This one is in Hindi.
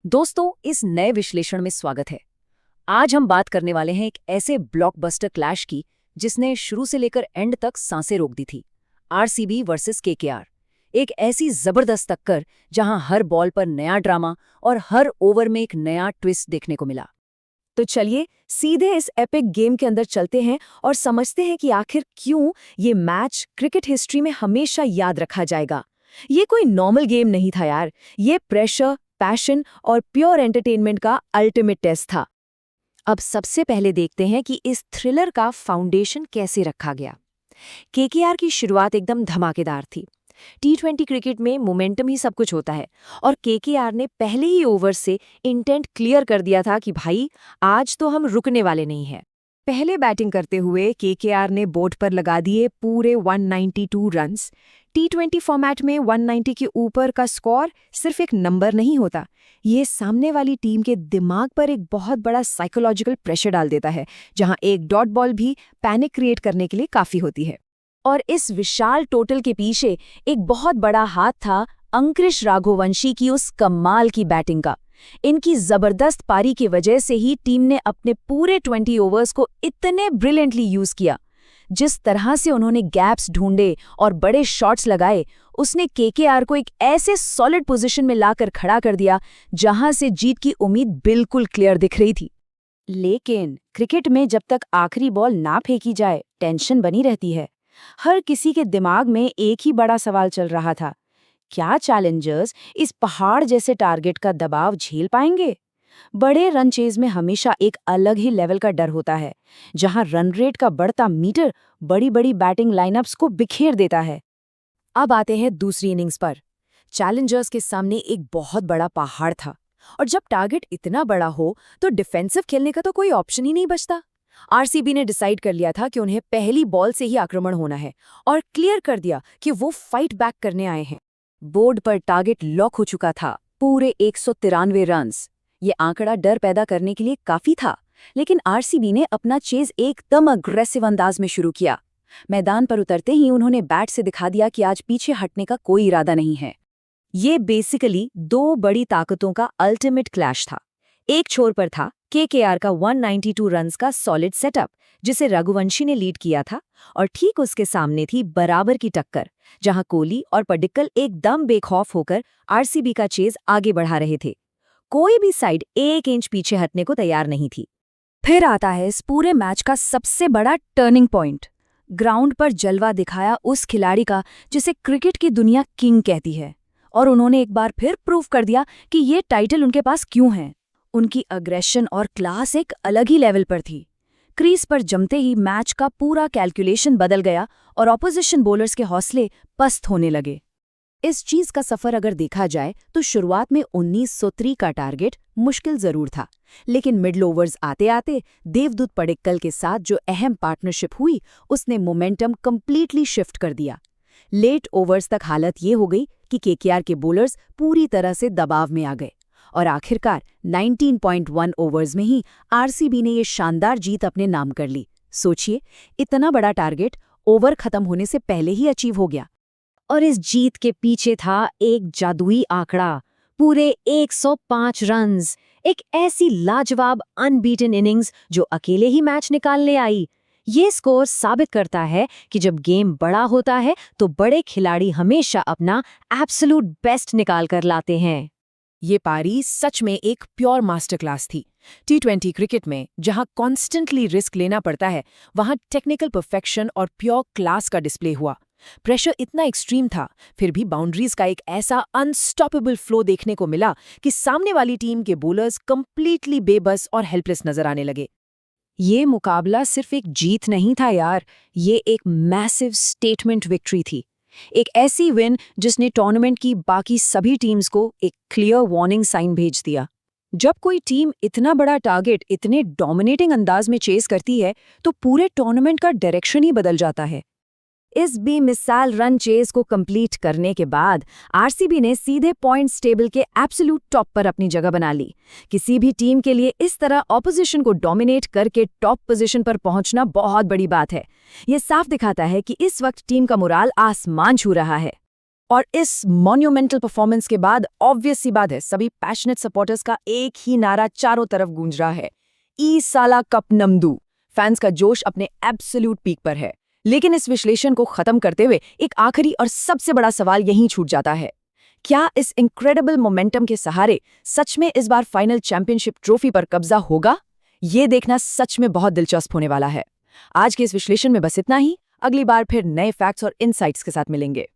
दोस्तों, इस नए विश्लेषण में स्वागत है। आज हम बात करने वाले हैं एक ऐसे ब्लॉकबस्टर क्लैश की जिसने शुरू से लेकर एंड तक सांसें रोक दी थी। आरसीबी वर्सेस केकेआर, एक ऐसी जबरदस्त टक्कर जहां हर बॉल पर नया ड्रामा और हर ओवर में एक नया ट्विस्ट देखने को मिला। तो चलिए सीधे इस एपिक गेम के अंदर चलते हैं और समझते हैं कि आखिर क्यों ये मैच क्रिकेट हिस्ट्री में हमेशा याद रखा जाएगा। ये कोई नॉर्मल गेम नहीं था यार, ये प्रेशर, पैशन और प्योर एंटरटेनमेंट का अल्टीमेट टेस्ट था। अब सबसे पहले देखते हैं कि इस थ्रिलर का फाउंडेशन कैसे रखा गया। केकेआर की शुरुआत एकदम धमाकेदार थी। टी20 क्रिकेट में मोमेंटम ही सब कुछ होता है और केकेआर ने पहले ही ओवर से इंटेंट क्लियर कर दिया था कि भाई आज तो हम रुकने वाले नहीं हैं। पहले बैटिंग करते हुए केकेआर ने बोर्ड पर लगा दिए पूरे 192 रन्स। टी20 फॉर्मेट में 190 के ऊपर का स्कोर सिर्फ एक नंबर नहीं होता, ये सामने वाली टीम के दिमाग पर एक बहुत बड़ा साइकोलॉजिकल प्रेशर डाल देता है, जहां एक डॉट बॉल भी पैनिक क्रिएट करने के लिए काफी होती है। और इस विशाल टोटल के पीछे एक बहुत बड़ा हाथ था अंकुरिश रघुवंशी की उस कमाल की बैटिंग का। इनकी जबरदस्त पारी की वजह से ही टीम ने अपने पूरे 20 ओवर्स को इतने ब्रिलियंटली यूज किया। जिस तरह से उन्होंने गैप्स ढूंढे और बड़े शॉट्स लगाए, उसने केकेआर को एक ऐसे सॉलिड पोजीशन में लाकर खड़ा कर दिया जहां से जीत की उम्मीद बिल्कुल क्लियर दिख रही थी। लेकिन क्रिकेट में जब तक आखिरी बॉल ना फेंकी जाए, टेंशन बनी रहती है। हर किसी के दिमाग में एक ही बड़ा सवाल चल रहा था, क्या चैलेंजर्स इस पहाड़ जैसे टारगेट का दबाव झेल पाएंगे? बड़े रन चेज में हमेशा एक अलग ही लेवल का डर होता है, जहां रन रेट का बढ़ता मीटर बड़ी बड़ी बैटिंग लाइनअप्स को बिखेर देता है। अब आते हैं दूसरी इनिंग्स पर। चैलेंजर्स के सामने एक बहुत बड़ा पहाड़ था और जब टारगेट इतना बड़ा हो तो डिफेंसिव खेलने का तो कोई ऑप्शन ही नहीं बचता। आरसीबी ने डिसाइड कर लिया था कि उन्हें पहली बॉल से ही आक्रमण होना है और क्लियर कर दिया कि वो फाइट बैक करने आए हैं। बोर्ड पर टारगेट लॉक हो चुका था, पूरे 193 रन्स। ये आंकड़ा डर पैदा करने के लिए काफी था, लेकिन आरसीबी ने अपना चेज एकदम अग्रेसिव अंदाज में शुरू किया। मैदान पर उतरते ही उन्होंने बैट से दिखा दिया कि आज पीछे हटने का कोई इरादा नहीं है। ये बेसिकली दो बड़ी ताकतों का अल्टीमेट क्लैश था। एक छोर पर था केकेआर का 192 रन्स का सॉलिड सेटअप, जिसे रघुवंशी ने लीड किया था, और ठीक उसके सामने थी बराबर की टक्कर, जहां कोहली और पडिक्कल एकदम बेखौफ होकर आरसीबी का चेज आगे बढ़ा रहे थे। कोई भी साइड 1 इंच पीछे हटने को तैयार नहीं थी। फिर आता है इस पूरे मैच का सबसे बड़ा टर्निंग पॉइंट। ग्राउंड पर जलवा दिखाया उस खिलाड़ी का जिसे क्रिकेट की दुनिया किंग कहती है, और उन्होंने एक बार फिर प्रूव कर दिया कि ये टाइटल उनके पास क्यों है। उनकी अग्रेशन और क्लास एक अलग ही लेवल पर थी। क्रीज पर जमते ही मैच का पूरा कैलकुलेशन बदल गया और ऑपोजिशन बॉलर्स के हौसले पस्त होने लगे। इस चीज का सफर अगर देखा जाए तो शुरुआत में 1903 का टारगेट मुश्किल जरूर था, लेकिन मिडल ओवर्स आते आते देवदूत पडिक्कल के साथ जो अहम पार्टनरशिप हुई, उसने मोमेंटम कंप्लीटली शिफ्ट कर दिया। लेट ओवर्स तक हालत ये हो गई कि केकेआर के बॉलर्स पूरी तरह से दबाव में आ गए और आखिरकार 19.1 ओवर्स में ही आरसीबी ने ये शानदार जीत अपने नाम कर ली। सोचिए, इतना बड़ा टारगेट ओवर खत्म होने से पहले ही अचीव हो गया। और इस जीत के पीछे था एक जादुई आंकड़ा, पूरे 105 रन्स। एक ऐसी लाजवाब अनबीटन इनिंग्स जो अकेले ही मैच निकाल ले आई। ये स्कोर साबित करता है कि जब गेम बड़ा होता है तो बड़े खिलाड़ी हमेशा अपना एब्सोल्यूट बेस्ट निकाल कर लाते हैं। ये पारी सच में एक प्योर मास्टर क्लास थी। टी20 क्रिकेट में जहां कॉन्स्टेंटली रिस्क लेना पड़ता है, वहां टेक्निकल परफेक्शन और प्योर क्लास का डिस्प्ले हुआ। प्रेशर इतना एक्सट्रीम था, फिर भी बाउंड्रीज का एक ऐसा अनस्टॉपेबल फ्लो देखने को मिला कि सामने वाली टीम के बॉलर्स कंप्लीटली बेबस और हेल्पलेस नजर आने लगे। ये मुकाबला सिर्फ एक जीत नहीं था यार, ये एक मैसिव स्टेटमेंट विक्ट्री थी। एक ऐसी विन जिसने टूर्नामेंट की बाकी सभी टीम्स को एक क्लियर वार्निंग साइन भेज दिया। जब कोई टीम इतना बड़ा टारगेट इतने डोमिनेटिंग अंदाज में चेस करती है तो पूरे टूर्नामेंट का डायरेक्शन ही बदल जाता है। इस बेमिसाल रन चेस को कंप्लीट करने के बाद आरसीबी ने सीधे पॉइंट्स टेबल के एब्सोल्यूट टॉप पर अपनी जगह बना ली। किसी भी टीम के लिए इस तरह ऑपोजिशन को डोमिनेट करके टॉप पोजीशन पर पहुंचना बहुत बड़ी बात है। ये साफ दिखाता है कि इस वक्त टीम का मोराल आसमान छू रहा है। और इस मॉन्यूमेंटल परफॉर्मेंस के बाद ऑब्वियस सी बात है, सभी पैशनेट सपोर्टर्स का एक ही नारा चारों तरफ गूंज रहा है, ई साला कप नमदू। फैंस का जोश अपने एब्सोल्यूट पीक पर है। लेकिन इस विश्लेषण को खत्म करते हुए एक आखिरी और सबसे बड़ा सवाल यहीं छूट जाता है, क्या इस इनक्रेडिबल मोमेंटम के सहारे सच में इस बार फाइनल चैंपियनशिप ट्रॉफी पर कब्जा होगा? ये देखना सच में बहुत दिलचस्प होने वाला है। आज के इस विश्लेषण में बस इतना ही। अगली बार फिर नए फैक्ट्स और इनसाइट्स के साथ मिलेंगे।